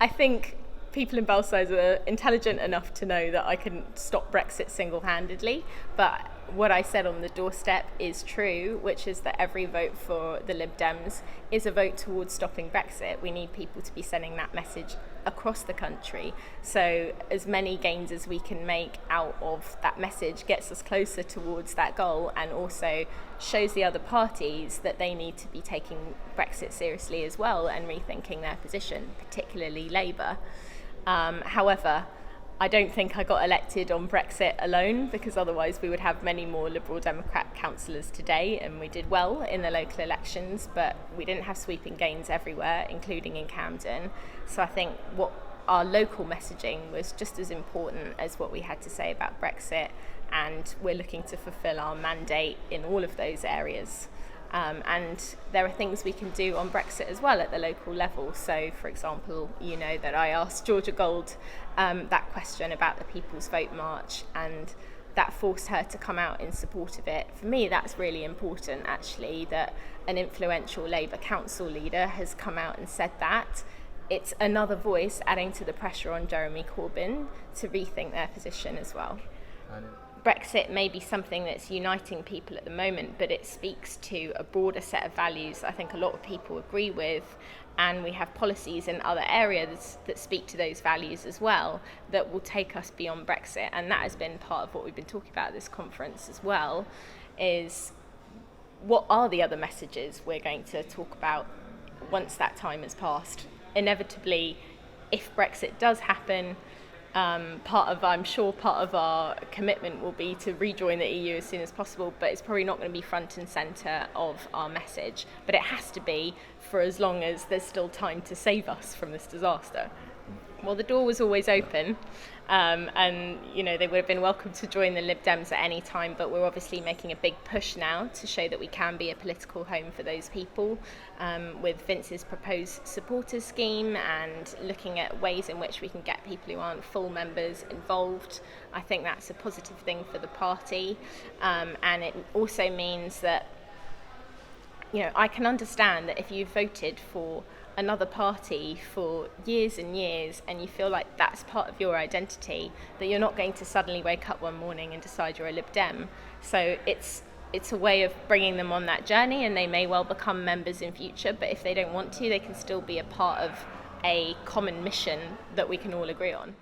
I think people in Belsize are intelligent enough to know that I couldn't stop Brexit single-handedly, but what I said on the doorstep is true, which is that every vote for the Lib Dems is a vote towards stopping Brexit. We need people to be sending that message across the country. So as many gains as we can make out of that message gets us closer towards that goal, and also shows the other parties that they need to be taking Brexit seriously as well and rethinking their position, particularly Labour. However, I don't think I got elected on Brexit alone, because otherwise we would have many more Liberal Democrat councillors today, and we did well in the local elections, but we didn't have sweeping gains everywhere, including in Camden. So I think what our local messaging was just as important as what we had to say about Brexit, and we're looking to fulfil our mandate in all of those areas. And there are things we can do on Brexit as well at the local level. So, for example, you know that I asked Georgia Gold that question about the People's Vote March, and that forced her to come out in support of it. For me, that's really important, actually, that an influential Labour council leader has come out and said that. It's another voice adding to the pressure on Jeremy Corbyn to rethink their position as well. Brexit may be something that's uniting people at the moment, but it speaks to a broader set of values that I think a lot of people agree with, and we have policies in other areas that speak to those values as well that will take us beyond Brexit. And that has been part of what we've been talking about at this conference as well, is what are the other messages we're going to talk about once that time has passed. Inevitably, if Brexit does happen, part of our commitment will be to rejoin the EU as soon as possible, but it's probably not going to be front and centre of our message. But it has to be for as long as there's still time to save us from this disaster. Well, the door was always open, and you know, they would have been welcome to join the Lib Dems at any time, but we're obviously making a big push now to show that we can be a political home for those people, with Vince's proposed supporters scheme and looking at ways in which we can get people who aren't full members involved. I think that's a positive thing for the party, and it also means that, you know, I can understand that if you've voted for another party for years and years and you feel like that's part of your identity, that you're not going to suddenly wake up one morning and decide you're a Lib Dem. So it's a way of bringing them on that journey, and they may well become members in future, but if they don't want to, they can still be a part of a common mission that we can all agree on.